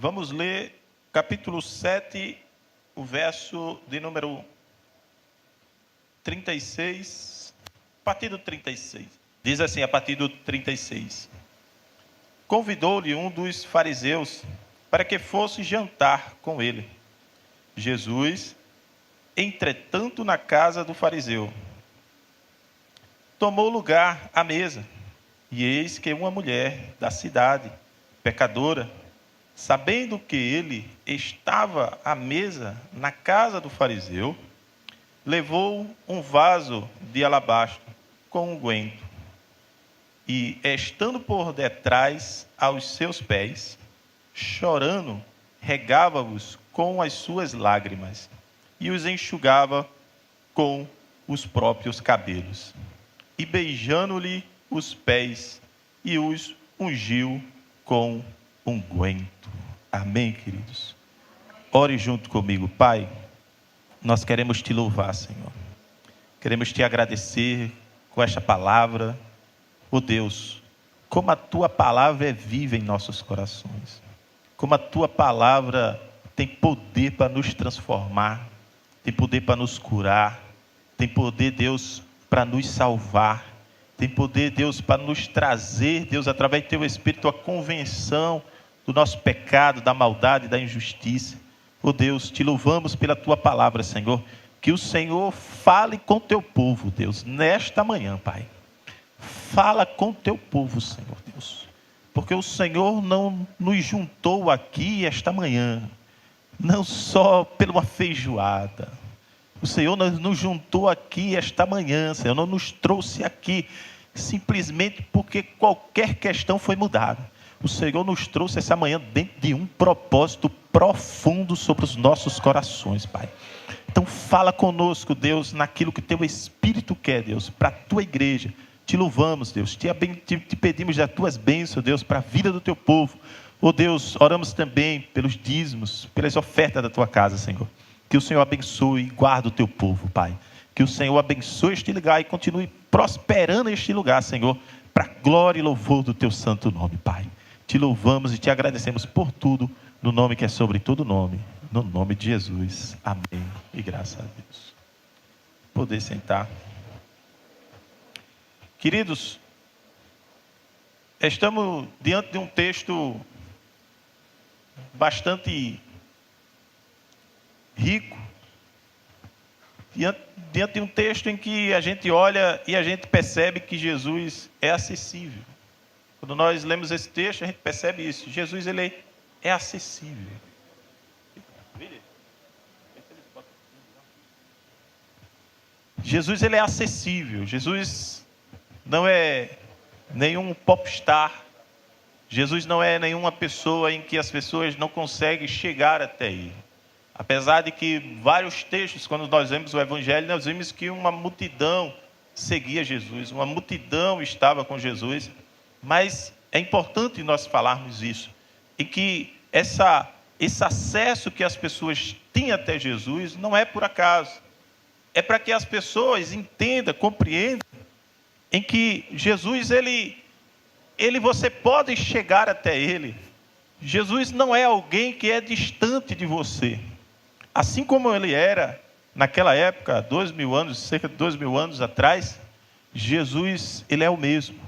Vamos ler capítulo 7, o verso de número 36, a partir do 36. Diz assim, a partir do 36. Convidou-lhe um dos fariseus para que fosse jantar com ele. Jesus, entretanto, na casa do fariseu, tomou lugar à mesa. E eis que uma mulher da cidade, pecadora, sabendo que ele estava à mesa na casa do fariseu, levou um vaso de alabastro com unguento e, estando por detrás aos seus pés, chorando, regava-os com as suas lágrimas e os enxugava com os próprios cabelos. E beijando-lhe os pés, e os ungiu com unguento. Amém, queridos? Ore junto comigo. Pai, nós queremos te louvar, Senhor. Queremos te agradecer com esta palavra. Oh Deus, como a tua palavra é viva em nossos corações. Como a tua palavra tem poder para nos transformar, tem poder para nos curar, tem poder, Deus, para nos salvar, tem poder, Deus, para nos trazer, Deus, através do teu Espírito, a convenção do nosso pecado, da maldade, da injustiça. Oh Deus, te louvamos pela tua palavra, Senhor. Que o Senhor fale com o teu povo, Deus, nesta manhã, Pai. Fala com o teu povo, Senhor Deus. Porque o Senhor não nos juntou aqui esta manhã, não só pela uma feijoada. O Senhor nos juntou aqui esta manhã, Senhor, não nos trouxe aqui simplesmente porque qualquer questão foi mudada. O Senhor nos trouxe essa manhã dentro de um propósito profundo sobre os nossos corações, Pai. Então fala conosco, Deus, naquilo que teu Espírito quer, Deus, para a tua igreja. Te louvamos, Deus, te pedimos as tuas bênçãos, Deus, para a vida do teu povo. Oh Deus, oramos também pelos dízimos, pelas ofertas da tua casa, Senhor. Que o Senhor abençoe e guarde o teu povo, Pai. Que o Senhor abençoe este lugar e continue prosperando este lugar, Senhor, para a glória e louvor do teu santo nome, Pai. Te louvamos e te agradecemos por tudo, no nome que é sobre todo nome, no nome de Jesus. Amém. E graças a Deus. Poder sentar. Queridos, estamos diante de um texto bastante rico, diante de um texto em que a gente olha e a gente percebe que Jesus é acessível. Quando nós lemos esse texto, a gente percebe isso. Jesus, ele é acessível. Jesus, ele é acessível. Jesus não é nenhum popstar. Jesus não é nenhuma pessoa em que as pessoas não conseguem chegar até ele. Apesar de que vários textos, quando nós vemos o Evangelho, nós vimos que uma multidão seguia Jesus, uma multidão estava com Jesus. Mas é importante nós falarmos isso, e que esse acesso que as pessoas têm até Jesus não é por acaso. É para que as pessoas entendam, compreendam, em que Jesus, você pode chegar até ele. Jesus não é alguém que é distante de você. Assim como ele era naquela época, 2000 anos, cerca de 2000 anos atrás, Jesus, ele é o mesmo.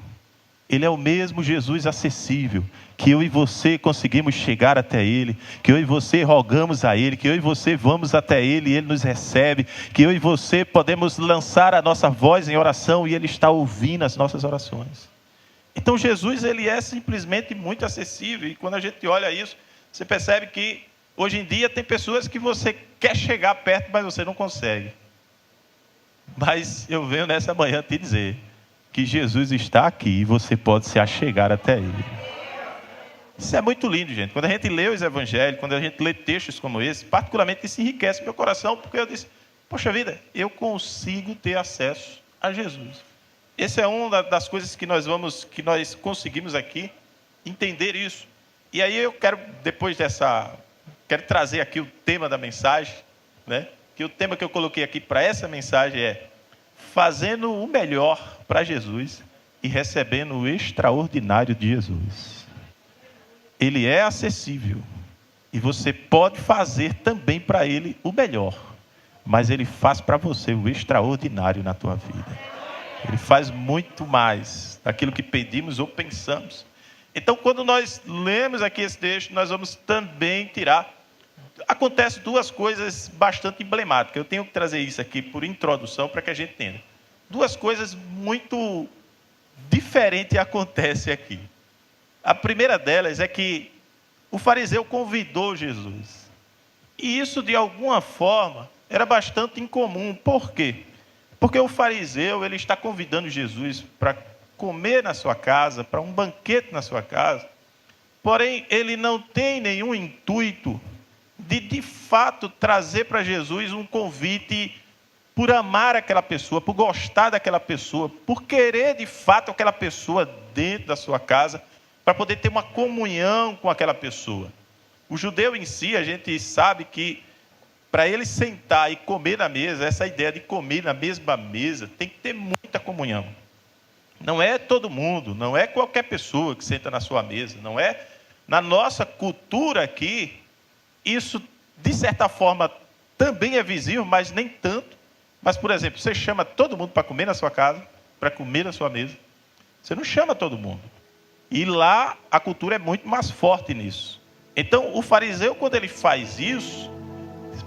Ele é o mesmo Jesus acessível, que eu e você conseguimos chegar até ele, que eu e você rogamos a ele, que eu e você vamos até ele e ele nos recebe, que eu e você podemos lançar a nossa voz em oração e ele está ouvindo as nossas orações. Então Jesus, ele é simplesmente muito acessível, e quando a gente olha isso, você percebe que hoje em dia tem pessoas que você quer chegar perto, mas você não consegue. Mas eu venho nessa manhã te dizer que Jesus está aqui e você pode se achegar até ele. Isso é muito lindo, gente. Quando a gente lê os evangelhos, quando a gente lê textos como esse, particularmente isso enriquece meu coração, porque eu disse, poxa vida, eu consigo ter acesso a Jesus. Essa é uma das coisas que nós conseguimos aqui entender isso. E aí eu quero, quero trazer aqui o tema da mensagem, né? Que o tema que eu coloquei aqui para essa mensagem é fazendo o melhor para Jesus e recebendo o extraordinário de Jesus. Ele é acessível. E você pode fazer também para ele o melhor. Mas ele faz para você o extraordinário na tua vida. Ele faz muito mais daquilo que pedimos ou pensamos. Então, quando nós lemos aqui esse texto, nós vamos também tirar... Acontece duas coisas bastante emblemáticas. Eu tenho que trazer isso aqui por introdução para que a gente entenda. Duas coisas muito diferentes acontecem aqui. A primeira delas é que o fariseu convidou Jesus. E isso, de alguma forma, era bastante incomum. Por quê? Porque o fariseu ele está convidando Jesus para comer na sua casa, para um banquete na sua casa. Porém, ele não tem nenhum intuito de fato, trazer para Jesus um convite por amar aquela pessoa, por gostar daquela pessoa, por querer, de fato, aquela pessoa dentro da sua casa, para poder ter uma comunhão com aquela pessoa. O judeu em si, a gente sabe que, para ele sentar e comer na mesa, essa ideia de comer na mesma mesa, tem que ter muita comunhão. Não é todo mundo, não é qualquer pessoa que senta na sua mesa, não é... Na nossa cultura aqui, isso, de certa forma, também é visível, mas nem tanto. Mas, por exemplo, você chama todo mundo para comer na sua casa, para comer na sua mesa. Você não chama todo mundo. E lá, a cultura é muito mais forte nisso. Então, o fariseu, quando ele faz isso,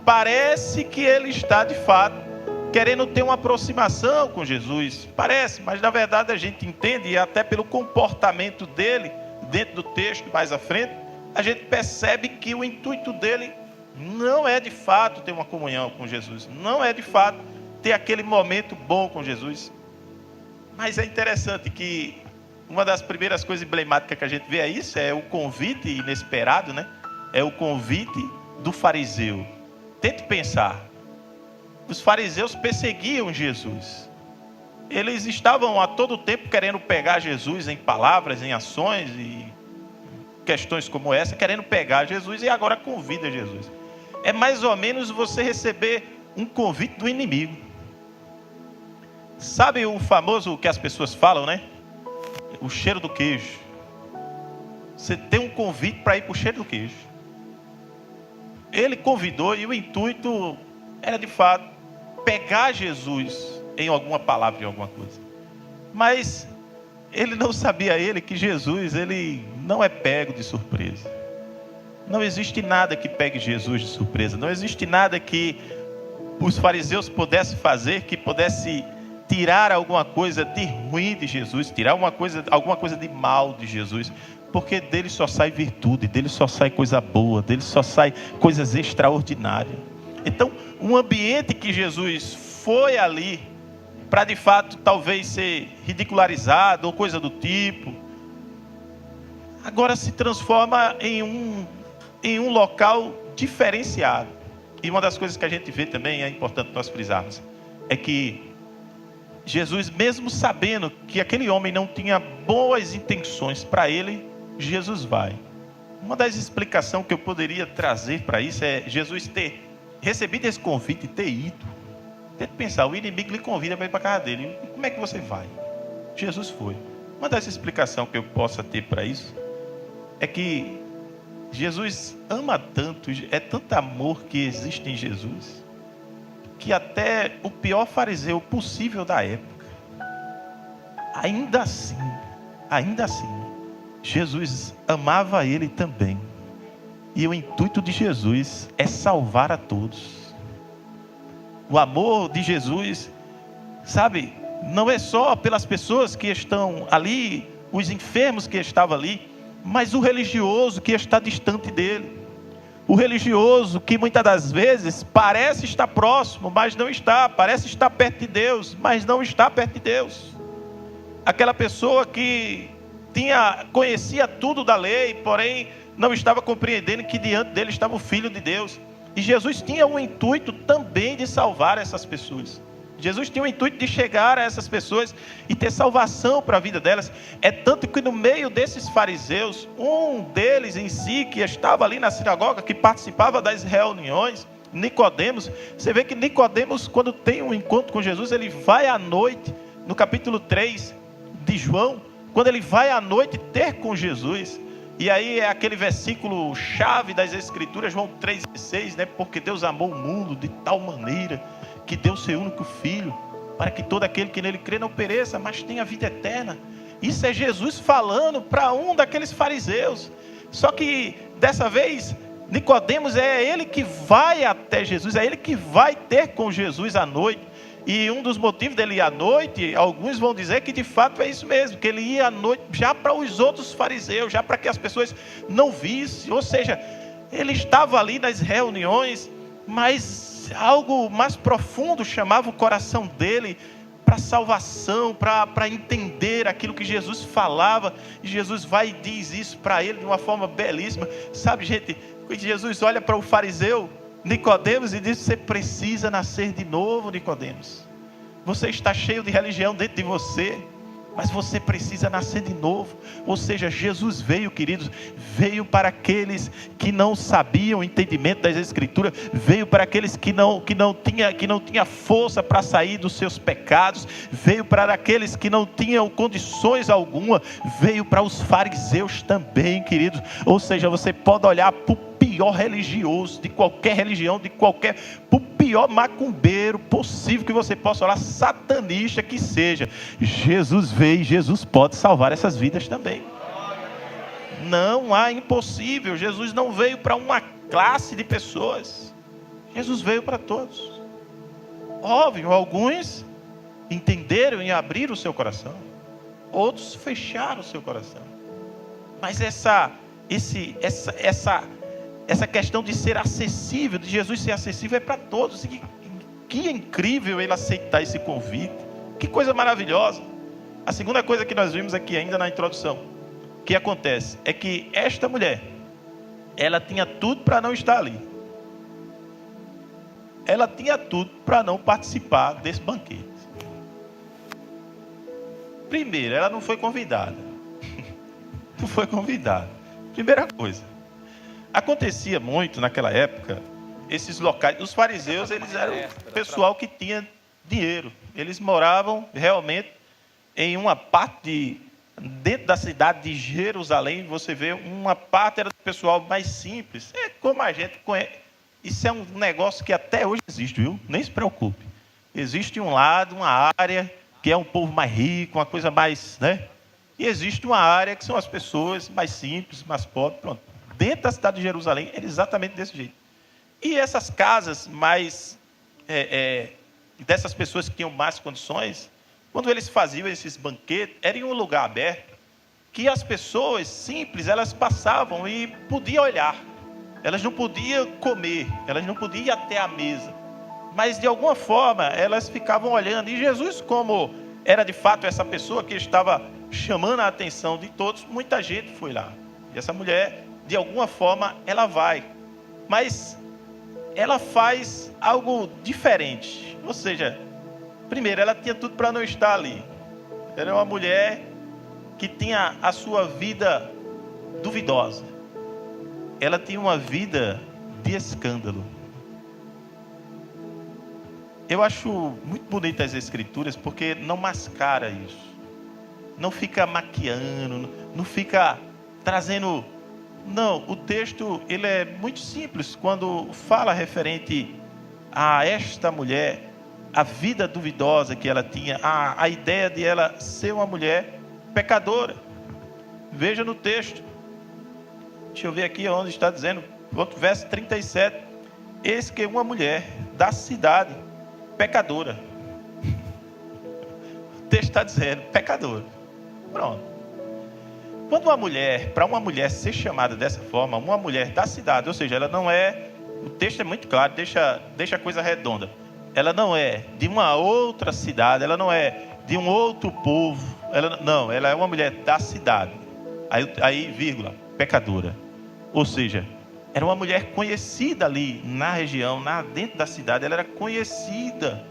parece que ele está, de fato, querendo ter uma aproximação com Jesus. Parece, mas, na verdade, a gente entende, e até pelo comportamento dele, dentro do texto, mais à frente, a gente percebe que o intuito dele não é de fato ter uma comunhão com Jesus, não é de fato ter aquele momento bom com Jesus. Mas é interessante que uma das primeiras coisas emblemáticas que a gente vê é isso, é o convite inesperado, né? É o convite do fariseu. Tente pensar, os fariseus perseguiam Jesus. Eles estavam a todo tempo querendo pegar Jesus em palavras, em ações e questões como essa, querendo pegar Jesus e agora convida Jesus. É mais ou menos você receber um convite do inimigo. Sabe o famoso que as pessoas falam, né? O cheiro do queijo. Você tem um convite para ir para o cheiro do queijo. Ele convidou e o intuito era de fato pegar Jesus em alguma palavra, em alguma coisa. Mas ele não sabia que Jesus, ele não é pego de surpresa. Não existe nada que pegue Jesus de surpresa. Não existe nada que os fariseus pudessem fazer que pudesse tirar alguma coisa de ruim de Jesus, tirar alguma coisa de mal de Jesus. Porque dele só sai virtude, dele só sai coisa boa, dele só sai coisas extraordinárias. Então, um ambiente que Jesus foi ali para de fato talvez ser ridicularizado ou coisa do tipo, agora se transforma em um local diferenciado. E uma das coisas que a gente vê também, é importante nós frisarmos, é que Jesus, mesmo sabendo que aquele homem não tinha boas intenções para ele, Jesus vai. Uma das explicações que eu poderia trazer para isso é Jesus ter recebido esse convite e ter ido. Tente pensar, o inimigo lhe convida para ir para a casa dele. E como é que você vai? Jesus foi. Uma das explicações que eu possa ter para isso é que Jesus ama tanto, é tanto amor que existe em Jesus, que até o pior fariseu possível da época, ainda assim, Jesus amava ele também. E o intuito de Jesus é salvar a todos. O amor de Jesus, sabe, não é só pelas pessoas que estão ali, os enfermos que estavam ali, mas o religioso que está distante dele. O religioso que muitas das vezes parece estar próximo, mas não está. Parece estar perto de Deus, mas não está perto de Deus. Aquela pessoa que conhecia tudo da lei, porém não estava compreendendo que diante dele estava o Filho de Deus. E Jesus tinha um intuito também de salvar essas pessoas. Jesus tinha o intuito de chegar a essas pessoas e ter salvação para a vida delas. É tanto que no meio desses fariseus, um deles em si, que estava ali na sinagoga, que participava das reuniões, Nicodemos, você vê que Nicodemos, quando tem um encontro com Jesus, ele vai à noite, no capítulo 3 de João, quando ele vai à noite ter com Jesus, E aí é aquele versículo chave das Escrituras, João 3,16, né? Porque Deus amou o mundo de tal maneira que deu seu único Filho, para que todo aquele que nele crê não pereça, mas tenha vida eterna. Isso é Jesus falando para um daqueles fariseus. Só que dessa vez Nicodemos é ele que vai até Jesus, é ele que vai ter com Jesus à noite. E um dos motivos dele ir à noite, alguns vão dizer que de fato é isso mesmo, que ele ia à noite já para os outros fariseus, já para que as pessoas não vissem. Ou seja, ele estava ali nas reuniões, mas algo mais profundo chamava o coração dele para salvação, para entender aquilo que Jesus falava. E Jesus vai e diz isso para ele de uma forma belíssima. Sabe, gente, Jesus olha para o fariseu Nicodemos e diz: você precisa nascer de novo, Nicodemos. Você está cheio de religião dentro de você, mas você precisa nascer de novo. Ou seja, Jesus veio, queridos, veio para aqueles que não sabiam o entendimento das Escrituras, veio para aqueles que não tinha força para sair dos seus pecados, veio para aqueles que não tinham condições alguma, veio para os fariseus também, queridos. Ou seja, você pode olhar para o pior religioso, de qualquer religião, para o pior macumbeiro possível que você possa olhar, satanista que seja, Jesus veio e Jesus pode salvar essas vidas também. Não há impossível. Jesus não veio para uma classe de pessoas, Jesus veio para todos. Óbvio, alguns entenderam e abriram o seu coração, outros fecharam o seu coração. Mas essa questão de ser acessível, de Jesus ser acessível, é para todos. E que incrível ele aceitar esse convite. Que coisa maravilhosa. A segunda coisa que nós vimos aqui ainda na introdução, que acontece, é que esta mulher, ela tinha tudo para não estar ali. Ela tinha tudo para não participar desse banquete. Primeiro, ela não foi convidada. Não foi convidada. Primeira coisa. Acontecia muito naquela época, esses locais, os fariseus, eles eram o pessoal que tinha dinheiro. Eles moravam realmente em uma parte, dentro da cidade de Jerusalém, você vê, uma parte era do pessoal mais simples. É como a gente conhece. Isso é um negócio que até hoje existe, viu? Nem se preocupe. Existe um lado, uma área, que é um povo mais rico, uma coisa mais, né? E existe uma área que são as pessoas mais simples, mais pobres, pronto. Dentro da cidade de Jerusalém, era exatamente desse jeito. E essas casas mais, dessas pessoas que tinham mais condições, quando eles faziam esses banquetes, era em um lugar aberto, que as pessoas simples, elas passavam e podiam olhar. Elas não podiam comer, elas não podiam ir até a mesa. Mas, de alguma forma, elas ficavam olhando. E Jesus, como era de fato essa pessoa que estava chamando a atenção de todos, muita gente foi lá. E essa mulher, de alguma forma, ela vai. Mas ela faz algo diferente. Ou seja, primeiro, ela tinha tudo para não estar ali. Ela é uma mulher que tinha a sua vida duvidosa. Ela tinha uma vida de escândalo. Eu acho muito bonito as Escrituras, porque não mascara isso. Não fica maquiando, não fica trazendo... Não, o texto ele é muito simples quando fala referente a esta mulher, a vida duvidosa que ela tinha, a ideia de ela ser uma mulher pecadora. Veja no texto. Deixa eu ver aqui onde está dizendo, outro verso 37. Eis que uma mulher da cidade, pecadora. O texto está dizendo, pecadora. Pronto. Quando para uma mulher ser chamada dessa forma, uma mulher da cidade, ou seja, ela não é, o texto é muito claro, deixa a coisa redonda. Ela não é de uma outra cidade, ela não é de um outro povo, ela é uma mulher da cidade. Aí, vírgula, pecadora. Ou seja, era uma mulher conhecida ali na região, dentro da cidade, ela era conhecida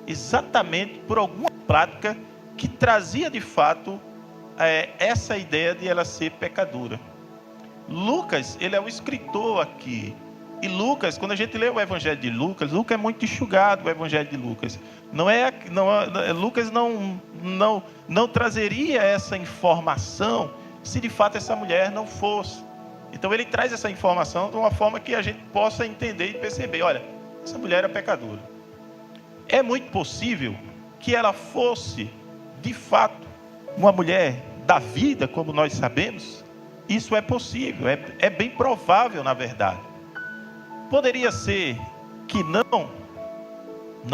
exatamente por alguma prática que trazia de fato essa ideia de ela ser pecadora. Lucas, ele é o escritor aqui. E Lucas, quando a gente lê o Evangelho de Lucas, Lucas é muito enxugado, o Evangelho de Lucas. Lucas não trazeria essa informação se de fato essa mulher não fosse. Então ele traz essa informação de uma forma que a gente possa entender e perceber, olha, essa mulher era pecadora. É muito possível que ela fosse, de fato, uma mulher da vida, como nós sabemos. Isso é possível, é bem provável, na verdade. Poderia ser que não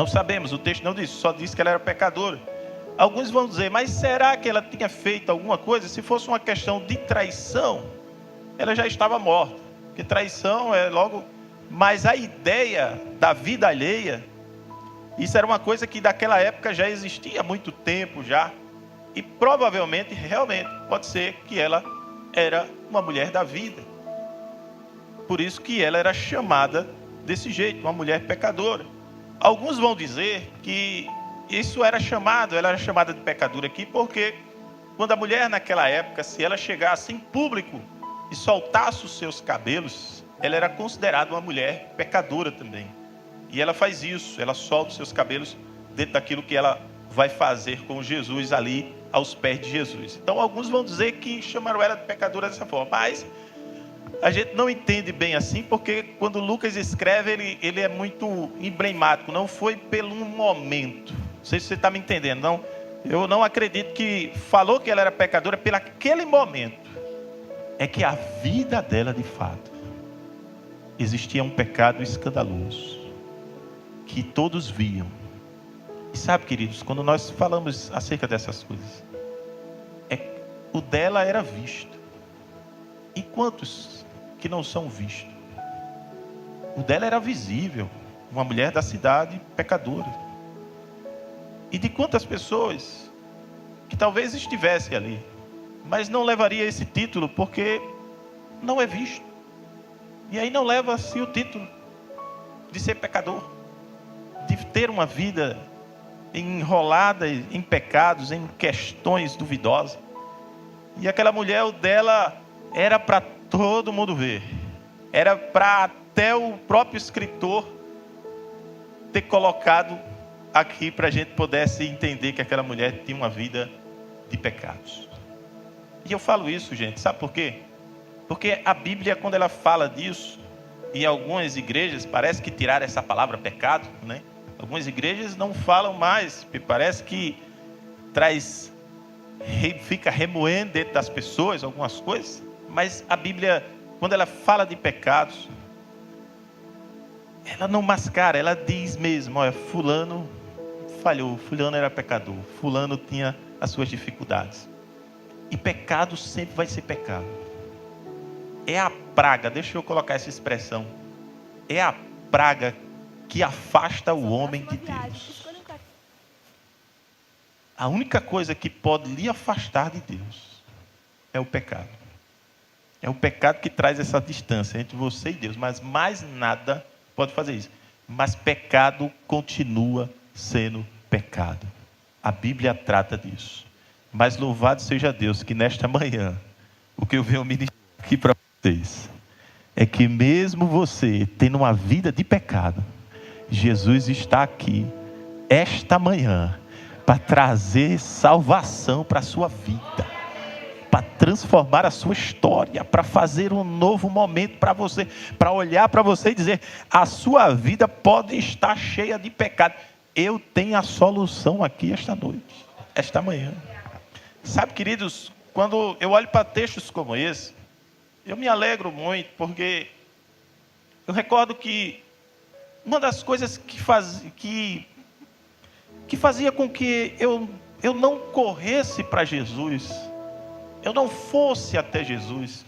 sabemos, o texto não diz, só diz que ela era pecadora. Alguns vão dizer, mas será que ela tinha feito alguma coisa? Se fosse uma questão de traição, ela já estava morta. Porque traição é logo... Mas a ideia da vida alheia, isso era uma coisa que daquela época já existia há muito tempo já. E provavelmente, realmente, pode ser que ela era uma mulher da vida. Por isso que ela era chamada desse jeito, uma mulher pecadora. Alguns vão dizer que ela era chamada de pecadora aqui, porque quando a mulher naquela época, se ela chegasse em público e soltasse os seus cabelos, ela era considerada uma mulher pecadora também. E ela faz isso, ela solta os seus cabelos dentro daquilo que ela vai fazer com Jesus ali aos pés de Jesus. Então alguns vão dizer que chamaram ela de pecadora dessa forma, mas a gente não entende bem assim, porque quando Lucas escreve, ele é muito emblemático, não foi pelo momento. Não sei se você está me entendendo, não. Eu não acredito que falou que ela era pecadora pelo aquele momento. É que a vida dela, de fato, existia um pecado escandaloso, que todos viam. E sabe, queridos, quando nós falamos acerca dessas coisas, o dela era visto. E quantos que não são vistos? O dela era visível, uma mulher da cidade pecadora. E de quantas pessoas que talvez estivesse ali, mas não levaria esse título porque não é visto. E aí não leva-se o título de ser pecador, de ter uma vida enrolada em pecados, em questões duvidosas. E aquela mulher, o dela era para todo mundo ver. Era para até o próprio escritor ter colocado aqui para a gente pudesse entender que aquela mulher tinha uma vida de pecados. E eu falo isso, gente, sabe por quê? Porque a Bíblia, quando ela fala disso, e algumas igrejas parece que tiraram essa palavra pecado, né? Algumas igrejas não falam mais, porque parece que fica remoendo dentro das pessoas algumas coisas. Mas a Bíblia, quando ela fala de pecados, ela não mascara, ela diz mesmo, olha, fulano falhou, fulano era pecador, fulano tinha as suas dificuldades. E pecado sempre vai ser pecado. É a praga, deixa eu colocar essa expressão, é a praga que afasta o homem de Deus. A única coisa que pode lhe afastar de Deus é o pecado. É o pecado que traz essa distância entre você e Deus, mas mais nada pode fazer isso. Mas pecado continua sendo pecado. A Bíblia trata disso. Mas louvado seja Deus que nesta manhã, o que eu venho ministrar aqui para vocês, é que mesmo você tendo uma vida de pecado, Jesus está aqui, esta manhã, para trazer salvação para a sua vida, para transformar a sua história, para fazer um novo momento para você, para olhar para você e dizer, a sua vida pode estar cheia de pecado. Eu tenho a solução aqui esta noite, esta manhã. Sabe, queridos, quando eu olho para textos como esse, eu me alegro muito, porque eu recordo que uma das coisas que fazia com que eu não corresse para Jesus, eu não fosse até Jesus,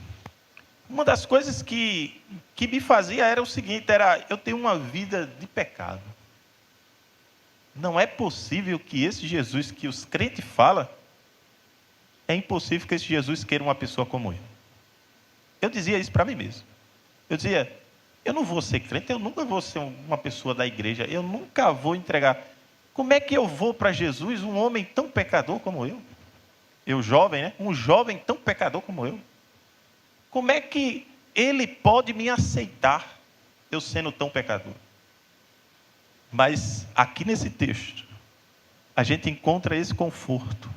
uma das coisas que me fazia era o seguinte, eu tenho uma vida de pecado. Não é possível que esse Jesus que os crentes falam, é impossível que esse Jesus queira uma pessoa como eu. Eu dizia isso para mim mesmo. Eu dizia, eu não vou ser crente, eu nunca vou ser uma pessoa da igreja, eu nunca vou entregar. Como é que eu vou para Jesus, um homem tão pecador como eu? Eu jovem, né? Um jovem tão pecador como eu. Como é que ele pode me aceitar, eu sendo tão pecador? Mas aqui nesse texto, a gente encontra esse conforto.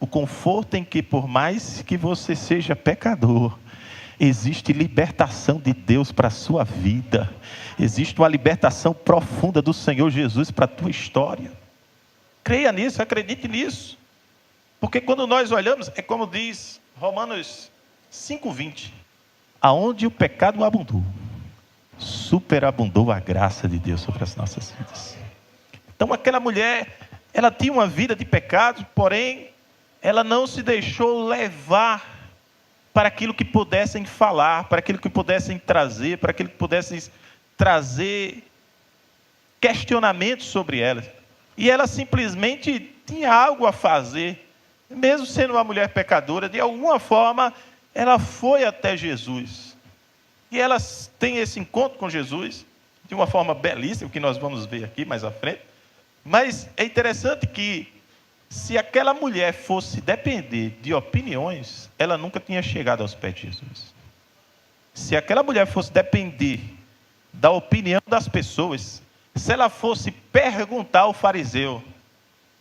O conforto em que, por mais que você seja pecador, existe libertação de Deus para a sua vida. Existe uma libertação profunda do Senhor Jesus para a tua história. Creia nisso, acredite nisso. Porque quando nós olhamos, é como diz Romanos 5:20. Aonde o pecado abundou, superabundou a graça de Deus sobre as nossas vidas. Então aquela mulher, ela tinha uma vida de pecado, porém, ela não se deixou levar para aquilo que pudessem falar, para aquilo que pudessem trazer, para aquilo que pudessem trazer questionamentos sobre ela. E ela simplesmente tinha algo a fazer, mesmo sendo uma mulher pecadora, de alguma forma, ela foi até Jesus. E ela tem esse encontro com Jesus, de uma forma belíssima, que nós vamos ver aqui mais à frente. Mas é interessante que, se aquela mulher fosse depender de opiniões, ela nunca tinha chegado aos pés de Jesus. Se aquela mulher fosse depender da opinião das pessoas, se ela fosse perguntar ao fariseu: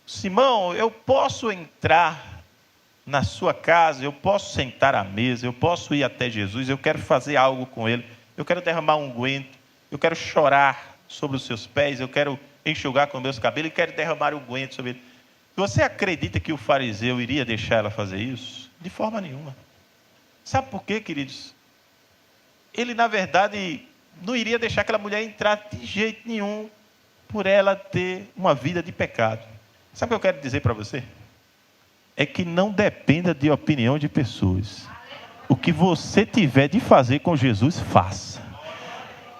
Simão, eu posso entrar na sua casa, eu posso sentar à mesa, eu posso ir até Jesus, eu quero fazer algo com ele, eu quero derramar um unguento, eu quero chorar sobre os seus pés, eu quero enxugar com meus cabelos e quero derramar um unguento sobre ele. Você acredita que o fariseu iria deixar ela fazer isso? De forma nenhuma. Sabe por quê, queridos? Ele, na verdade, não iria deixar aquela mulher entrar de jeito nenhum, por ela ter uma vida de pecado. Sabe o que eu quero dizer para você? É que não dependa de opinião de pessoas. O que você tiver de fazer com Jesus, faça.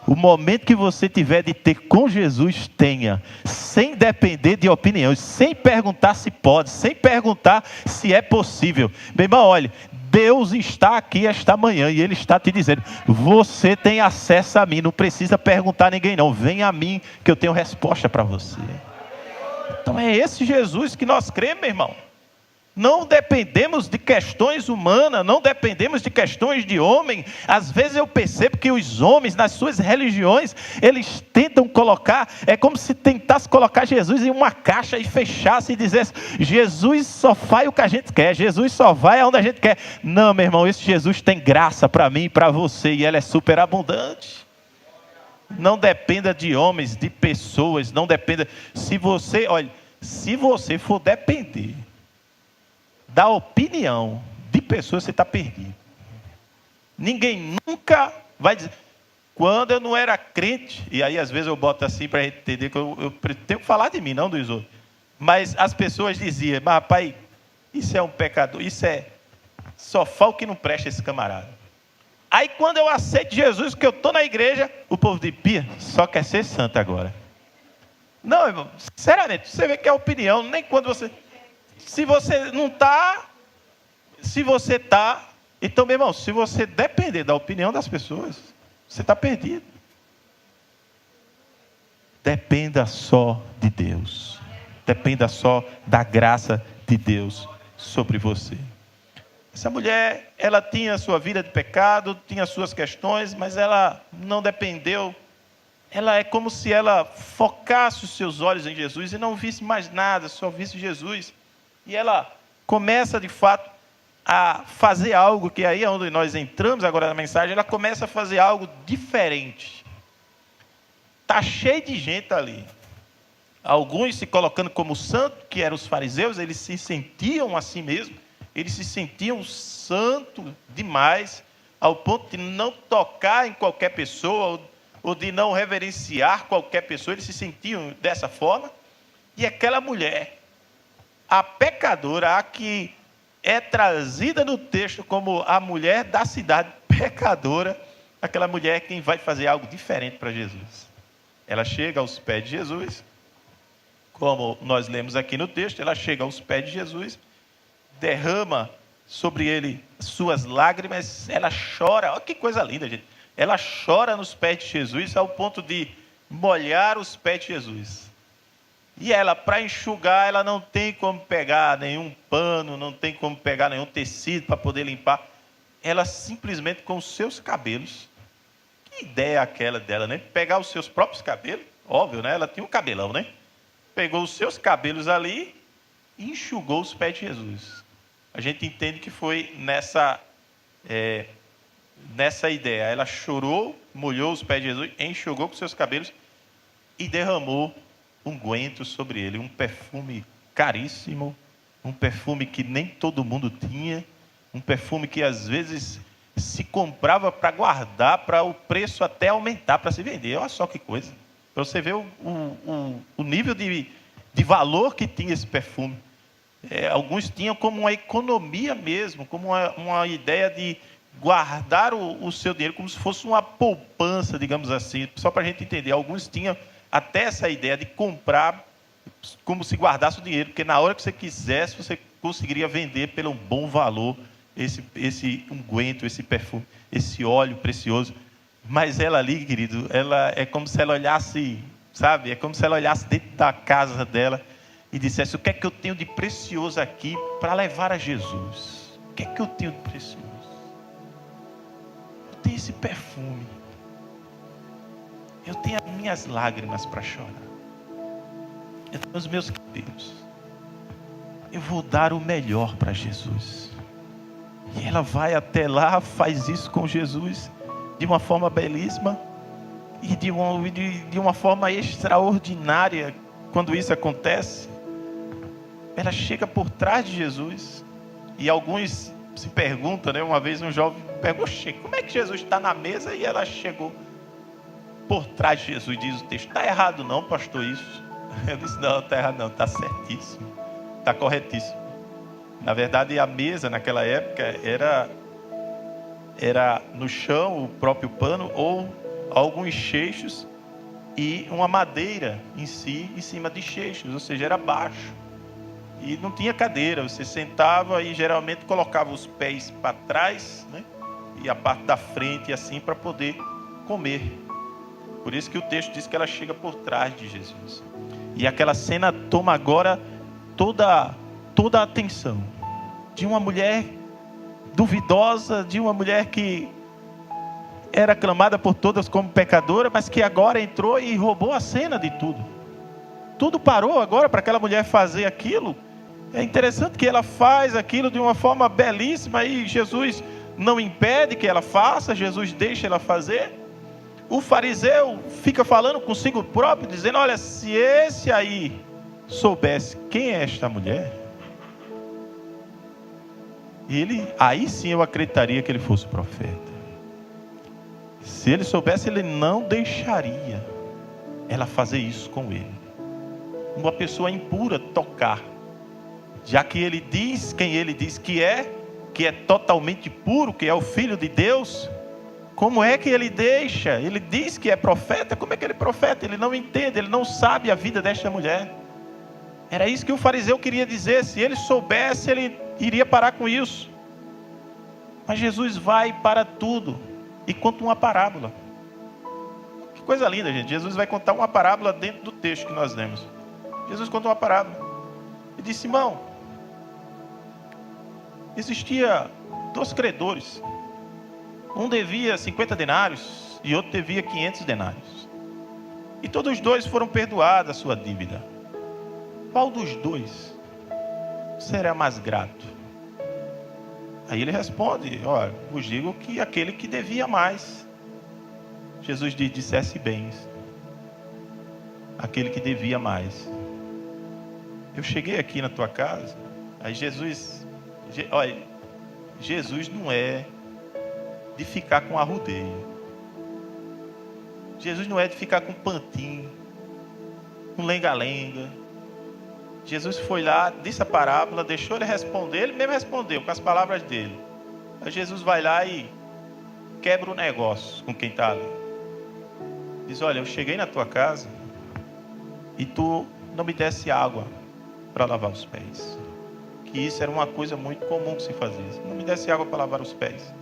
O momento que você tiver de ter com Jesus, tenha. Sem depender de opiniões, sem perguntar se pode, sem perguntar se é possível. Meu irmão, olha, Deus está aqui esta manhã e Ele está te dizendo: você tem acesso a mim, não precisa perguntar a ninguém não. Venha a mim que eu tenho resposta para você. Então é esse Jesus que nós cremos, meu irmão. Não dependemos de questões humanas, não dependemos de questões de homem. Às vezes eu percebo que os homens, nas suas religiões, eles tentam colocar, é como se tentasse colocar Jesus em uma caixa e fechasse e dissesse: Jesus só faz o que a gente quer, Jesus só vai aonde a gente quer. Não, meu irmão, esse Jesus tem graça para mim e para você, e ela é superabundante. Não dependa de homens, de pessoas, não dependa. Se você for depender da opinião de pessoas, você está perdido. Ninguém nunca vai dizer. Quando eu não era crente, e aí às vezes eu boto assim para a gente entender que eu tenho que falar de mim, não dos outros. Mas as pessoas diziam: mas rapaz, isso é um pecador, só falta o que não presta esse camarada. Aí quando eu aceito Jesus, que eu estou na igreja, o povo diz: Pia, só quer ser santo agora. Não, irmão, sinceramente, você vê que é opinião, nem quando você... Se você não está, se você está, então, meu irmão, se você depender da opinião das pessoas, você está perdido. Dependa só de Deus. Dependa só da graça de Deus sobre você. Essa mulher, ela tinha a sua vida de pecado, tinha as suas questões, mas ela não dependeu. Ela é como se ela focasse os seus olhos em Jesus e não visse mais nada, só visse Jesus. E ela começa, de fato, a fazer algo, que aí é onde nós entramos agora na mensagem, ela começa a fazer algo diferente. Está cheio de gente ali. Alguns se colocando como santo, que eram os fariseus, eles se sentiam assim mesmo, eles se sentiam santo demais, ao ponto de não tocar em qualquer pessoa, ou de não reverenciar qualquer pessoa, eles se sentiam dessa forma. E aquela mulher, a pecadora, a que é trazida no texto como a mulher da cidade pecadora, aquela mulher é quem vai fazer algo diferente para Jesus. Ela chega aos pés de Jesus, como nós lemos aqui no texto, ela chega aos pés de Jesus, derrama sobre ele suas lágrimas, ela chora, olha que coisa linda, gente. Ela chora nos pés de Jesus, ao ponto de molhar os pés de Jesus. E ela, para enxugar, ela não tem como pegar nenhum pano, não tem como pegar nenhum tecido para poder limpar. Ela simplesmente com os seus cabelos. Que ideia aquela dela, né? Pegar os seus próprios cabelos, óbvio, né? Ela tinha um cabelão, né? Pegou os seus cabelos ali e enxugou os pés de Jesus. a gente entende que foi nessa ideia. Ela chorou, molhou os pés de Jesus, enxugou com seus cabelos e derramou unguento sobre ele, um perfume caríssimo, um perfume que nem todo mundo tinha, um perfume que às vezes se comprava para guardar, para o preço até aumentar, para se vender. Olha só que coisa. Para você ver o nível de valor que tinha esse perfume. Alguns tinham como uma economia mesmo, como uma ideia de guardar o seu dinheiro, como se fosse uma poupança, digamos assim, só para a gente entender. Alguns tinham até essa ideia de comprar como se guardasse o dinheiro, porque na hora que você quisesse, você conseguiria vender pelo um bom valor esse unguento, esse perfume, esse óleo precioso. Mas ela ali, querido, ela é como se ela olhasse, sabe? É como se ela olhasse dentro da casa dela e dissesse: o que é que eu tenho de precioso aqui para levar a Jesus? O que é que eu tenho de precioso? Eu tenho esse perfume. Eu tenho as minhas lágrimas para chorar. Eu tenho os meus cabelos. Eu vou dar o melhor para Jesus. E ela vai até lá, faz isso com Jesus de uma forma belíssima e de uma forma extraordinária. Quando isso acontece, ela chega por trás de Jesus. E alguns se perguntam, né? Uma vez um jovem perguntou: como é que Jesus está na mesa e ela chegou por trás de Jesus? Diz o texto: está errado não, pastor, isso? Eu disse: não, está errado não, está certíssimo, está corretíssimo. Na verdade, a mesa naquela época era no chão, o próprio pano, ou alguns cheixos e uma madeira em si, em cima de cheixos, ou seja, era baixo. E não tinha cadeira, você sentava e geralmente colocava os pés para trás, né? E a parte da frente assim, para poder comer. Por isso que o texto diz que ela chega por trás de Jesus. E aquela cena toma agora toda a atenção de uma mulher duvidosa, de uma mulher que era aclamada por todas como pecadora, mas que agora entrou e roubou a cena de tudo. Tudo parou agora para aquela mulher fazer aquilo. É interessante que ela faz aquilo de uma forma belíssima e Jesus não impede que ela faça, Jesus deixa ela fazer. O fariseu fica falando consigo próprio, dizendo: olha, se esse aí soubesse quem é esta mulher, aí sim eu acreditaria que ele fosse profeta. Se ele soubesse, ele não deixaria ela fazer isso com ele. Uma pessoa impura tocar, já que ele diz quem ele diz que é totalmente puro, que é o Filho de Deus. Como é que ele deixa? Ele diz que é profeta. Como é que ele é profeta? Ele não entende, ele não sabe a vida desta mulher. Era isso que o fariseu queria dizer. Se ele soubesse, ele iria parar com isso. Mas Jesus vai para tudo e conta uma parábola. Que coisa linda, gente. Jesus vai contar uma parábola dentro do texto que nós lemos. Jesus conta uma parábola. Ele disse: Simão, existia 2 credores. Um devia 50 denários e outro devia 500 denários. E todos os 2 foram perdoados a sua dívida. Qual dos 2 será mais grato? Aí ele responde: olha, vos digo que aquele que devia mais. Jesus diz: dissesse bem, aquele que devia mais. Eu cheguei aqui na tua casa, aí Jesus não é de ficar com arrudeio. Jesus não é de ficar com pantinho, com lenga-lenga. Jesus foi lá, disse a parábola, deixou ele responder, ele mesmo respondeu com as palavras dele. Aí Jesus vai lá e quebra o negócio com quem está ali. Diz: olha, eu cheguei na tua casa e tu não me desse água para lavar os pés. Que isso era uma coisa muito comum que se fazia. Não me desse água para lavar os pés.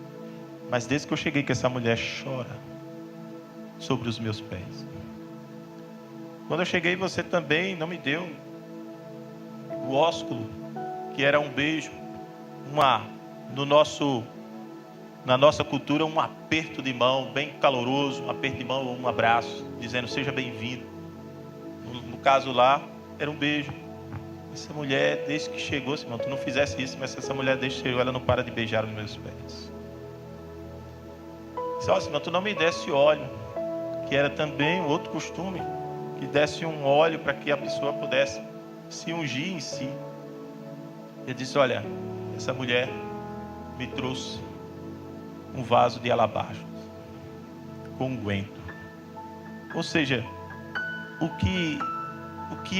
Mas desde que eu cheguei que essa mulher chora sobre os meus pés. Quando eu cheguei, você também não me deu o ósculo, que era um beijo, na nossa cultura, um aperto de mão bem caloroso, um aperto de mão ou um abraço, dizendo: seja bem-vindo. No caso lá, era um beijo. Essa mulher, desde que chegou, Simão, tu não fizesse isso, mas essa mulher desde que chegou, ela não para de beijar os meus pés. Disse, ó, Simão, tu não me desse óleo, que era também um outro costume, que desse um óleo para que a pessoa pudesse se ungir em si. Ele disse, olha, essa mulher me trouxe um vaso de alabastro com unguento. Ou seja, o que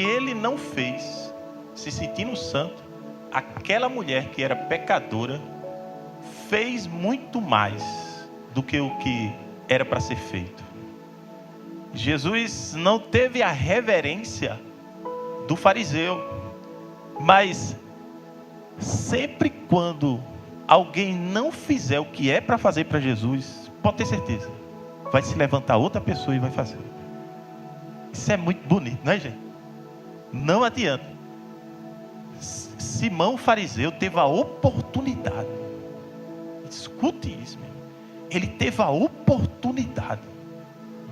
ele não fez, se sentindo santo, aquela mulher que era pecadora fez muito mais do que o que era para ser feito. Jesus não teve a reverência do fariseu, mas sempre quando alguém não fizer o que é para fazer para Jesus, pode ter certeza, vai se levantar outra pessoa e vai fazer. Isso é muito bonito, não é, gente? Não adianta. Simão fariseu teve a oportunidade, escute isso, meu irmão. Ele teve a oportunidade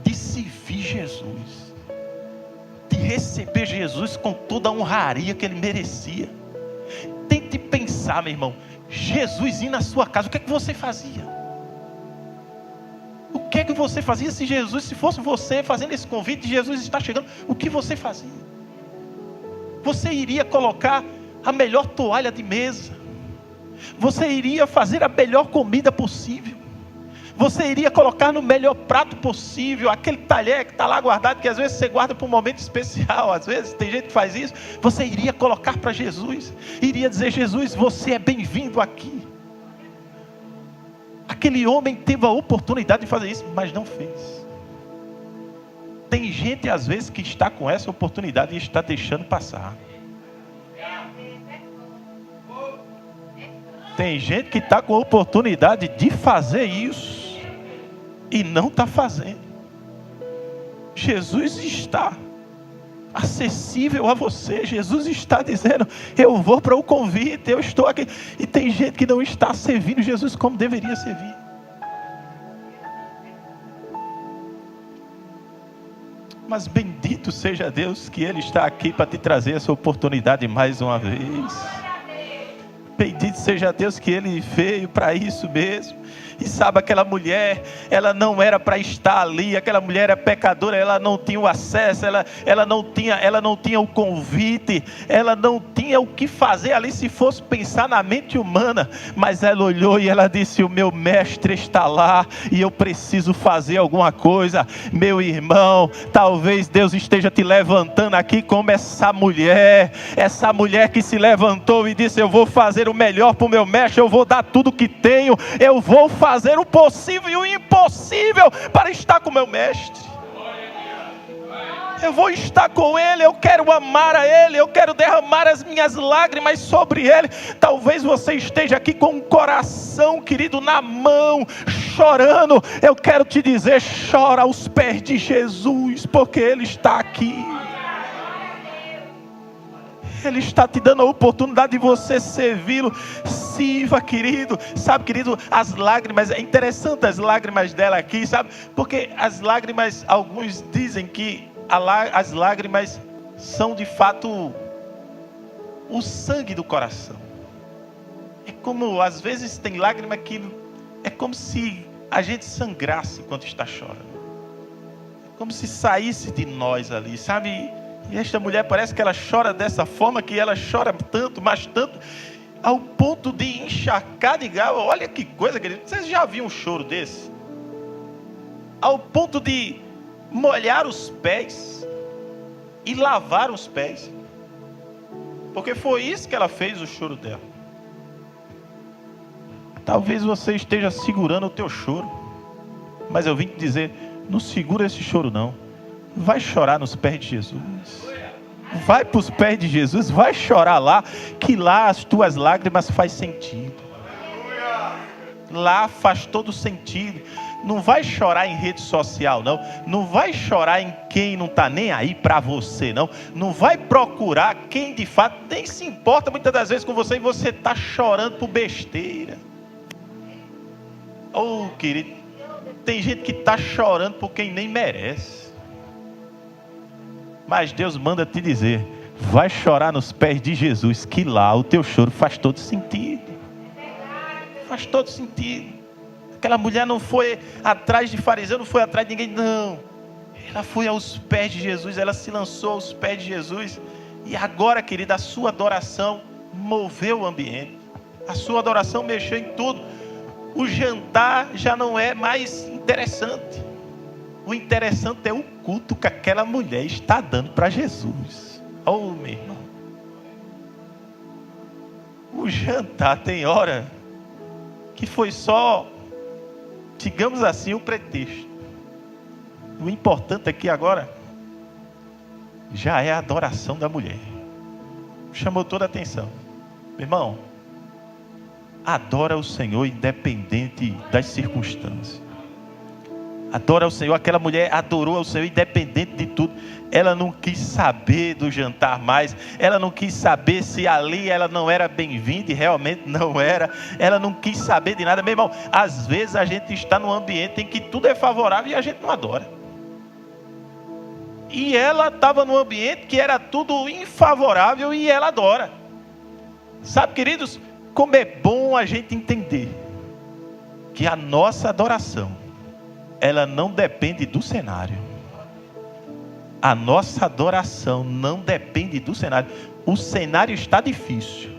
de servir Jesus, de receber Jesus com toda a honraria que ele merecia. Tente pensar, meu irmão, Jesus ir na sua casa, o que é que você fazia? O que é que você fazia se Jesus, se fosse você fazendo esse convite, Jesus está chegando, o que você fazia? Você iria colocar a melhor toalha de mesa, você iria fazer a melhor comida possível, você iria colocar no melhor prato possível, aquele talher que está lá guardado, que às vezes você guarda para um momento especial, às vezes tem gente que faz isso, você iria colocar para Jesus, iria dizer, Jesus, você é bem-vindo aqui. Aquele homem teve a oportunidade de fazer isso, mas não fez. Tem gente às vezes que está com essa oportunidade e está deixando passar. Tem gente que está com a oportunidade de fazer isso e não está fazendo. Jesus está acessível a você. Jesus está dizendo, eu vou para o convite, eu estou aqui. E tem gente que não está servindo Jesus como deveria servir. Mas bendito seja Deus que Ele está aqui para te trazer essa oportunidade mais uma vez. Bendito seja Deus que Ele veio para isso mesmo. E sabe, aquela mulher, ela não era para estar ali, aquela mulher era pecadora, ela não tinha o acesso, ela não tinha o convite, ela não tinha o que fazer ali se fosse pensar na mente humana, mas ela olhou e ela disse, o meu mestre está lá e eu preciso fazer alguma coisa. Meu irmão, talvez Deus esteja te levantando aqui como essa mulher que se levantou e disse, eu vou fazer o melhor para o meu mestre, eu vou dar tudo que tenho, eu vou fazer o possível e o impossível para estar com o meu mestre. Eu vou estar com ele, eu quero amar a ele, eu quero derramar as minhas lágrimas sobre ele. Talvez você esteja aqui com o coração, querido, na mão, chorando. Eu quero te dizer, chora aos pés de Jesus, porque ele está aqui. Ele está te dando a oportunidade de você servi-lo. Sirva, querido. Sabe, querido, as lágrimas, é interessante as lágrimas dela aqui, sabe? Porque as lágrimas, alguns dizem que as lágrimas são de fato o sangue do coração. É como, às vezes tem lágrima que é como se a gente sangrasse enquanto está chorando. É como se saísse de nós ali, sabe? E esta mulher parece que ela chora dessa forma, que ela chora tanto, mas tanto, ao ponto de encharcar de galo. Olha que coisa, querido. Vocês já viram um choro desse? Ao ponto de molhar os pés e lavar os pés. Porque foi isso que ela fez, o choro dela. Talvez você esteja segurando o teu choro, mas eu vim te dizer, não segura esse choro não. Vai chorar nos pés de Jesus. Vai para os pés de Jesus. Vai chorar lá, que lá as tuas lágrimas faz sentido. Lá faz todo sentido. Não vai chorar em rede social, não. Não vai chorar em quem não está nem aí para você, não. Não vai procurar quem de fato nem se importa muitas das vezes com você, e você está chorando por besteira. Oh, querido, tem gente que está chorando por quem nem merece. Mas Deus manda te dizer, vai chorar nos pés de Jesus, que lá o teu choro faz todo sentido. Faz todo sentido. Aquela mulher não foi atrás de fariseu, não foi atrás de ninguém, não. Ela foi aos pés de Jesus, ela se lançou aos pés de Jesus. E agora, querida, a sua adoração moveu o ambiente. A sua adoração mexeu em tudo. O jantar já não é mais interessante. O interessante é o culto que aquela mulher está dando para Jesus. Oh, meu irmão. O jantar tem hora que foi só, digamos assim, o pretexto. O importante aqui agora já é a adoração da mulher. Chamou toda a atenção. Meu irmão, adora o Senhor independente das circunstâncias. Adora o Senhor. Aquela mulher adorou ao Senhor independente de tudo. Ela não quis saber do jantar mais. Ela não quis saber se ali ela não era bem-vinda, e realmente não era. Ela não quis saber de nada. Meu irmão, às vezes a gente está num ambiente em que tudo é favorável e a gente não adora. E ela estava num ambiente que era tudo infavorável e ela adora. Sabe, queridos, como é bom a gente entender que a nossa adoração, ela não depende do cenário. A nossa adoração não depende do cenário. O cenário está difícil,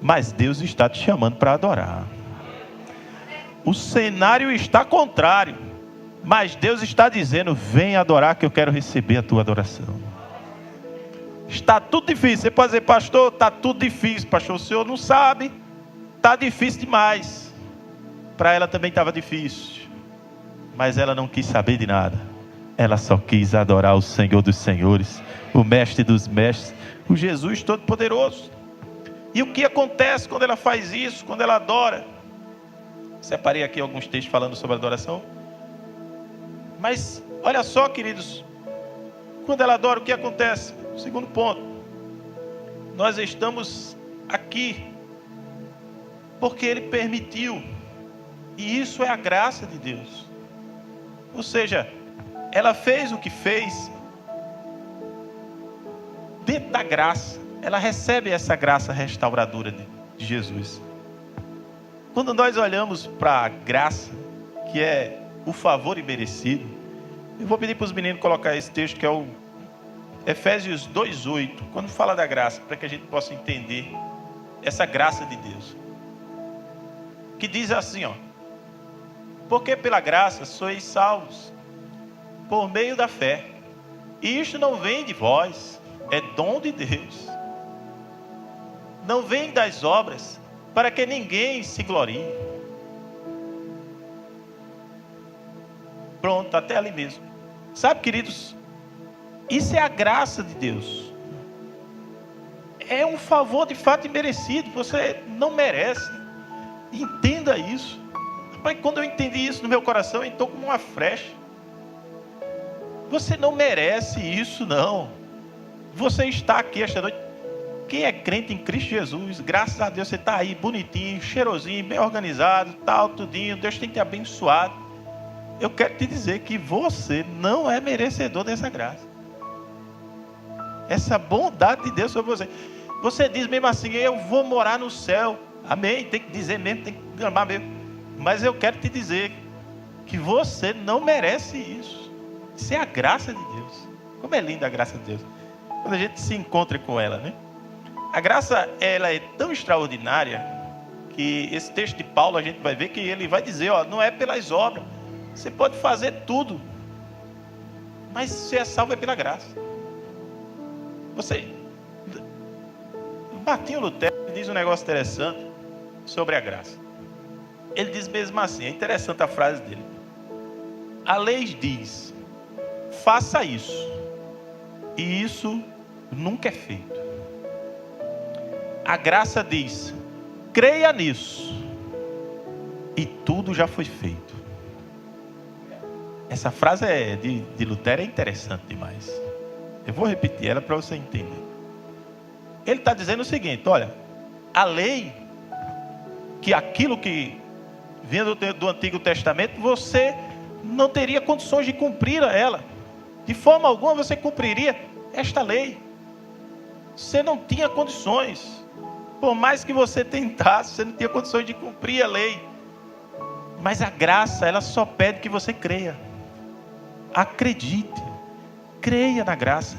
mas Deus está te chamando para adorar. O cenário está contrário, mas Deus está dizendo: vem adorar que eu quero receber a tua adoração. Está tudo difícil. Você pode dizer: pastor, está tudo difícil. Pastor, o senhor não sabe. Está difícil demais. Para ela também estava difícil. Mas ela não quis saber de nada. Ela só quis adorar o Senhor dos Senhores, o Mestre dos Mestres, o Jesus Todo-Poderoso. E o que acontece quando ela faz isso, quando ela adora? Separei aqui alguns textos falando sobre adoração. Mas olha só, queridos, quando ela adora, o que acontece? Segundo ponto, nós estamos aqui porque Ele permitiu, e isso é a graça de Deus. Ou seja, ela fez o que fez dentro da graça. Ela recebe essa graça restauradora de Jesus. Quando nós olhamos para a graça, que é o favor imerecido, eu vou pedir para os meninos colocar esse texto, que é o Efésios 2:8, quando fala da graça, para que a gente possa entender essa graça de Deus. Que diz assim, ó: porque pela graça sois salvos, por meio da fé. E isto não vem de vós, é dom de Deus. Não vem das obras, para que ninguém se glorie. Pronto, até ali mesmo. Sabe, queridos, isso é a graça de Deus. É um favor de fato imerecido. Você não merece. Entenda isso. Rapaz, quando eu entendi isso no meu coração, eu estou como uma flecha. Você não merece isso, não. Você está aqui esta noite. Quem é crente em Cristo Jesus, graças a Deus, você está aí bonitinho, cheirosinho, bem organizado, tal, tudinho. Deus tem te abençoado. Eu quero te dizer que você não é merecedor dessa graça. Essa bondade de Deus sobre você. Você diz mesmo assim: eu vou morar no céu. Amém. Tem que dizer mesmo, tem que amar mesmo. Mas eu quero te dizer que você não merece isso. Isso é a graça de Deus. Como é linda a graça de Deus. Quando a gente se encontra com ela, né? A graça, ela é tão extraordinária que esse texto de Paulo, a gente vai ver que ele vai dizer, ó, não é pelas obras. Você pode fazer tudo, mas se é salvo é pela graça. Martinho Lutero diz um negócio interessante sobre a graça. Ele diz mesmo assim, é interessante a frase dele: a lei diz, faça isso, e isso nunca é feito. A graça diz, creia nisso, e tudo já foi feito. Essa frase de Lutero é interessante demais. Eu vou repetir ela para você entender. Ele está dizendo o seguinte: olha, a lei, que aquilo que vinha do Antigo Testamento, você não teria condições de cumprir ela. De forma alguma você cumpriria esta lei. Você não tinha condições. Por mais que você tentasse, você não tinha condições de cumprir a lei. Mas a graça, ela só pede que você creia. Acredite. Creia na graça.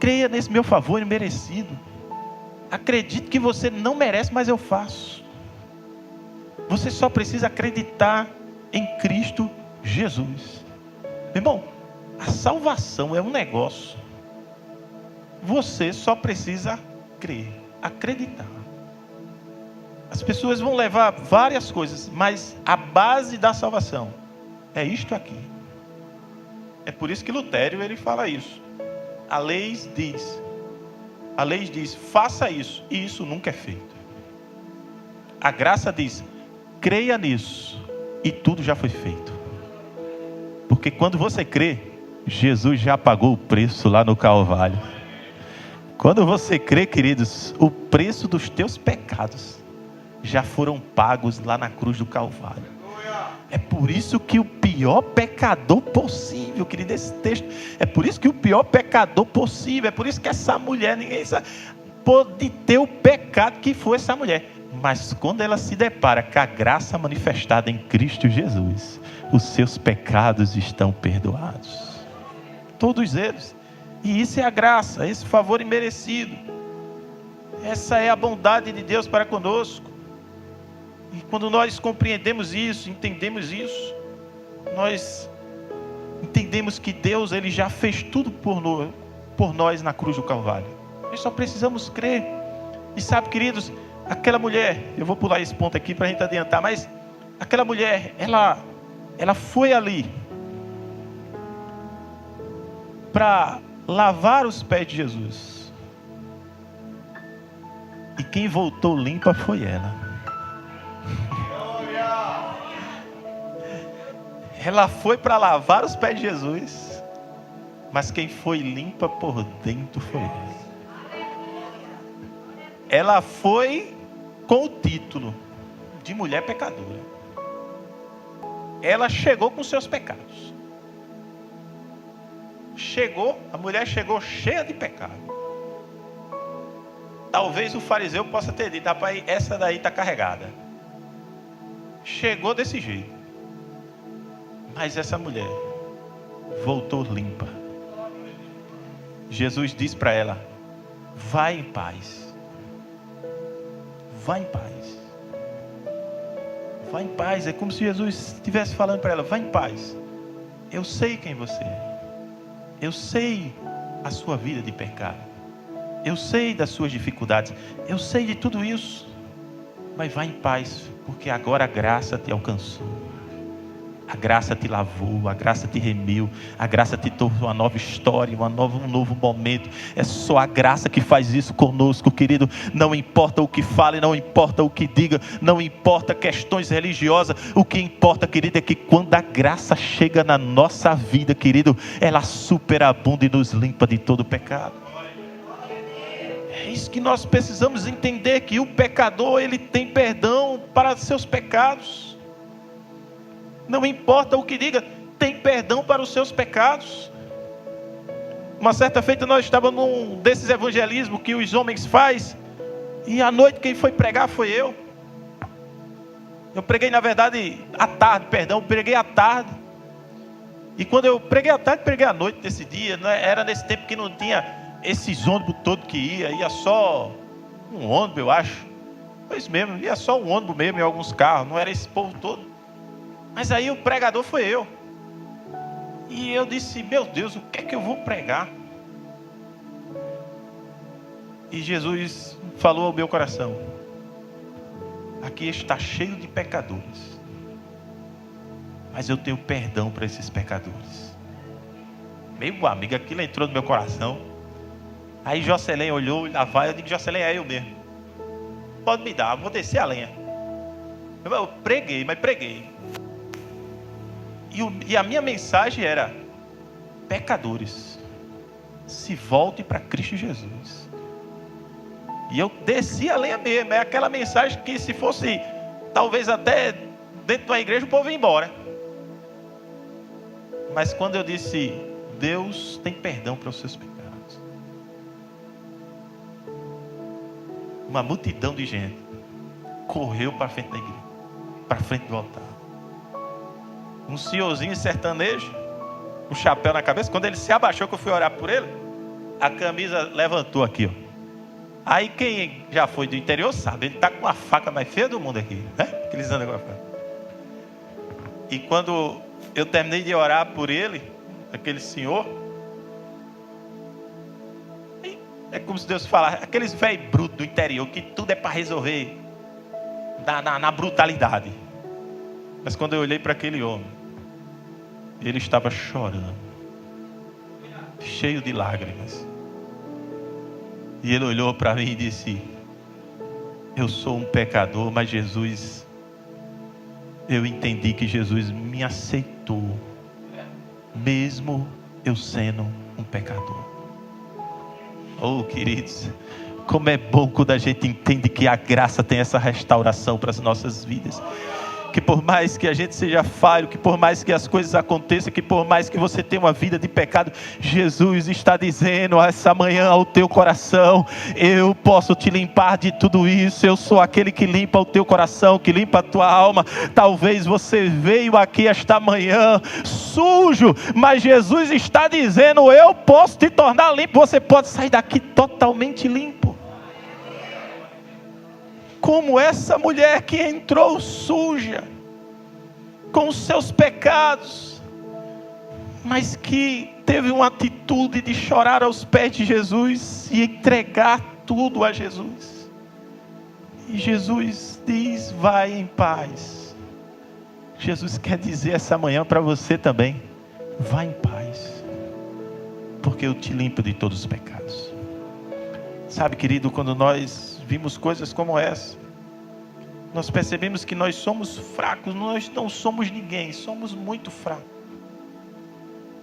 Creia nesse meu favor imerecido. Acredite que você não merece, mas eu faço. Você só precisa acreditar em Cristo Jesus. Meu irmão, a salvação é um negócio. Você só precisa crer, acreditar. As pessoas vão levar várias coisas, mas a base da salvação é isto aqui. É por isso que Lutero ele fala isso. A lei diz, faça isso, e isso nunca é feito. A graça diz, creia nisso, e tudo já foi feito. Porque quando você crê, Jesus já pagou o preço lá no Calvário. Quando você crê, queridos, o preço dos teus pecados já foram pagos lá na cruz do Calvário. É por isso que o pior pecador possível, querido, esse texto, é por isso que o pior pecador possível, é por isso que essa mulher, ninguém sabe, pode ter o pecado que foi essa mulher. Mas quando ela se depara com a graça manifestada em Cristo Jesus, os seus pecados estão perdoados. Todos eles. E isso é a graça, esse favor imerecido. Essa é a bondade de Deus para conosco. E quando nós compreendemos isso, entendemos isso, nós entendemos que Deus ele já fez tudo por nós na cruz do Calvário. Nós só precisamos crer. E sabe, queridos, aquela mulher, eu vou pular esse ponto aqui para a gente adiantar, mas aquela mulher, ela foi ali para lavar os pés de Jesus. E quem voltou limpa foi ela. Ela foi para lavar os pés de Jesus, mas quem foi limpa por dentro foi ela. Ela foi com o título de mulher pecadora. Ela chegou com seus pecados. A mulher chegou cheia de pecado. Talvez o fariseu possa ter dito, rapaz, essa daí está carregada. Chegou desse jeito. Mas essa mulher voltou limpa. Jesus disse para ela, vai em paz. Vai em paz. Vai em paz. É como se Jesus estivesse falando para ela, vai em paz. Eu sei quem você é. Eu sei a sua vida de pecado. Eu sei das suas dificuldades. Eu sei de tudo isso. Mas vai em paz, porque agora a graça te alcançou. A graça te lavou, a graça te remiu, a graça te tornou uma nova história, um novo momento. É só a graça que faz isso conosco, querido. Não importa o que fale, não importa o que diga, não importa questões religiosas. O que importa, querido, é que quando a graça chega na nossa vida, querido, ela superabunda e nos limpa de todo pecado. É isso que nós precisamos entender, que o pecador, ele tem perdão para seus pecados. Não importa o que diga, tem perdão para os seus pecados. Uma certa feita nós estávamos num desses evangelismos que os homens fazem, e à noite quem foi pregar foi eu. Eu preguei na verdade à tarde, preguei à tarde. E quando eu preguei à tarde, preguei à noite desse dia, né? Era nesse tempo que não tinha esses ônibus todos que ia só um ônibus, eu acho. Foi isso mesmo, ia só um ônibus mesmo, e alguns carros, não era esse povo todo. Mas aí o pregador foi eu. E eu disse, meu Deus, o que é que eu vou pregar? E Jesus falou ao meu coração, aqui está cheio de pecadores, mas eu tenho perdão para esses pecadores. Meu amigo, aquilo entrou no meu coração. Aí Jocelyn olhou, e lá vai, eu digo, Jocelyn, é eu mesmo. Pode me dar, eu vou descer a lenha. Eu preguei, mas preguei. E a minha mensagem era, pecadores, se voltem para Cristo Jesus. E eu desci a lenha mesmo. É aquela mensagem que se fosse, talvez até dentro da igreja, o povo ia embora. Mas quando eu disse, Deus tem perdão para os seus pecados, uma multidão de gente correu para frente da igreja, para frente do altar. Um senhorzinho sertanejo, um chapéu na cabeça. Quando ele se abaixou, que eu fui orar por ele, a camisa levantou aqui, ó. Aí quem já foi do interior sabe, ele está com a faca mais feia do mundo aqui, né? Aqueles andam com a faca. E quando eu terminei de orar por ele, aquele senhor, é como se Deus falasse, aqueles velhos brutos do interior, que tudo é para resolver na brutalidade. Mas quando eu olhei para aquele homem, ele estava chorando, cheio de lágrimas. E ele olhou para mim e disse: eu sou um pecador, mas Jesus, eu entendi que Jesus me aceitou, mesmo eu sendo um pecador. Oh, queridos, como é bom quando a gente entende que a graça tem essa restauração para as nossas vidas. Que por mais que a gente seja falho, que por mais que as coisas aconteçam, que por mais que você tenha uma vida de pecado, Jesus está dizendo essa manhã ao teu coração: eu posso te limpar de tudo isso. Eu sou aquele que limpa o teu coração, que limpa a tua alma. Talvez você veio aqui esta manhã sujo, mas Jesus está dizendo: eu posso te tornar limpo. Você pode sair daqui totalmente limpo. Como essa mulher que entrou suja, com os seus pecados, mas que teve uma atitude de chorar aos pés de Jesus e entregar tudo a Jesus. E Jesus diz: vai em paz. Jesus quer dizer essa manhã para você também: vá em paz, porque eu te limpo de todos os pecados. Sabe, querido, quando nós vimos coisas como essa, nós percebemos que nós somos fracos. Nós não somos ninguém, somos muito fracos,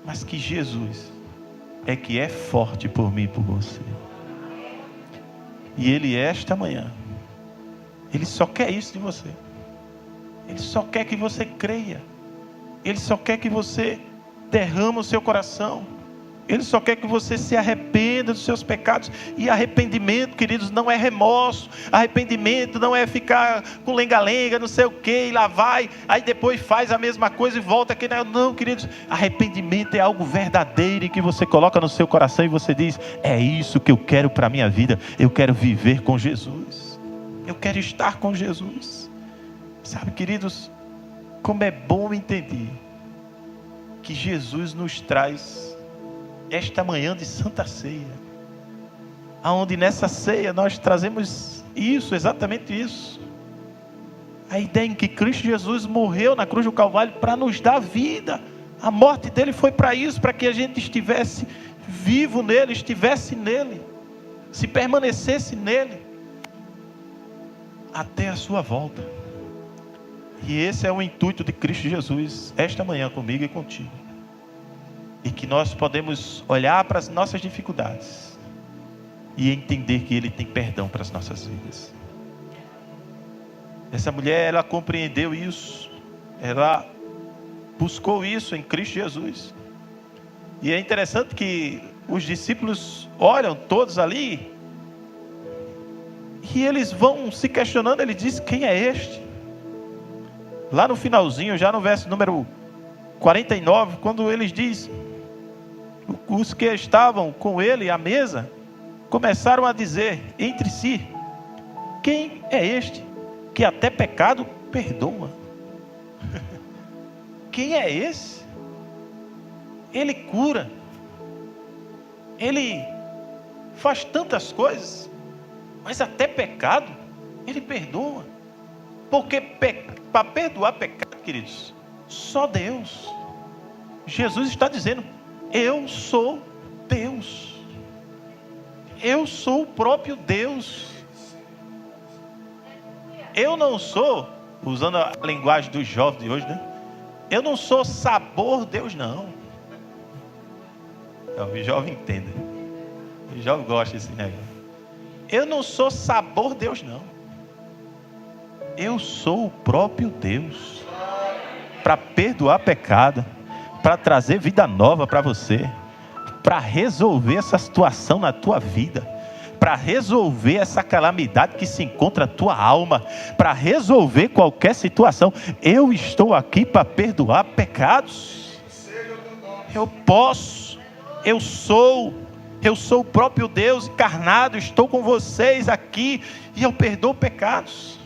mas que Jesus é que é forte por mim e por você. E Ele, esta manhã, Ele só quer isso de você. Ele só quer que você creia. Ele só quer que você derrame o seu coração. Ele só quer que você se arrependa dos seus pecados. E arrependimento, queridos, não é remorso. Arrependimento não é ficar com lenga-lenga, não sei o que, e lá vai, aí depois faz a mesma coisa e volta aqui. Não, queridos, arrependimento é algo verdadeiro, que você coloca no seu coração e você diz: é isso que eu quero para a minha vida. Eu quero viver com Jesus, eu quero estar com Jesus. Sabe, queridos, como é bom entender que Jesus nos traz esta manhã de Santa Ceia, aonde nessa ceia nós trazemos isso, exatamente isso, a ideia em que Cristo Jesus morreu na cruz do Calvário para nos dar vida. A morte dele foi para isso, para que a gente estivesse vivo nele, estivesse nele, se permanecesse nele até a sua volta. E esse é o intuito de Cristo Jesus esta manhã comigo e contigo. E que nós podemos olhar para as nossas dificuldades e entender que Ele tem perdão para as nossas vidas. Essa mulher, ela compreendeu isso. Ela buscou isso em Cristo Jesus. E é interessante que os discípulos olham todos ali e eles vão se questionando. Ele diz: quem é este? Lá no finalzinho, já no verso número 49, quando eles dizem, os que estavam com ele à mesa começaram a dizer entre si: quem é este que até pecado perdoa? Quem é esse? Ele cura, ele faz tantas coisas, mas até pecado ele perdoa. Porque para perdoar pecado, queridos, só Deus. Jesus está dizendo: eu sou Deus. Eu sou o próprio Deus. Eu não sou, usando a linguagem dos jovens de hoje, né? Eu não sou sabor Deus, não. O jovem entende. O jovem gosta desse negócio. Eu não sou sabor Deus, não. Eu sou o próprio Deus. Para perdoar pecado, para trazer vida nova para você, para resolver essa situação na tua vida, para resolver essa calamidade que se encontra na tua alma, para resolver qualquer situação. Eu estou aqui para perdoar pecados. Eu posso, eu sou o próprio Deus encarnado, estou com vocês aqui e eu perdoo pecados.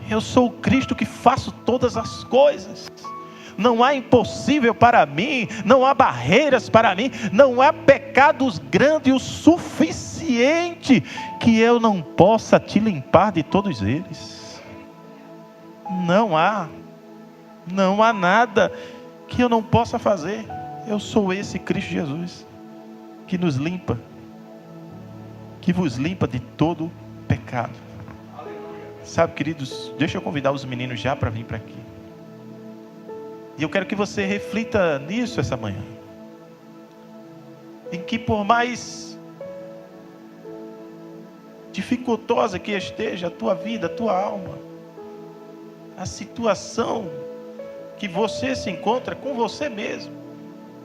Eu sou o Cristo que faço todas as coisas. Não há impossível para mim, não há barreiras para mim, não há pecados grandes o suficiente que eu não possa te limpar de todos eles. Não há nada que eu não possa fazer. Eu sou esse Cristo Jesus que nos limpa, que vos limpa de todo pecado. Sabe, queridos, deixa eu convidar os meninos já para vir para aqui. E eu quero que você reflita nisso essa manhã. Em que por mais dificultosa que esteja a tua vida, a tua alma, a situação que você se encontra com você mesmo.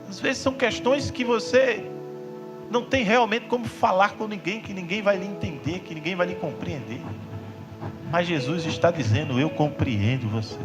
Às vezes são questões que você não tem realmente como falar com ninguém, que ninguém vai lhe entender, que ninguém vai lhe compreender. Mas Jesus está dizendo: eu compreendo você.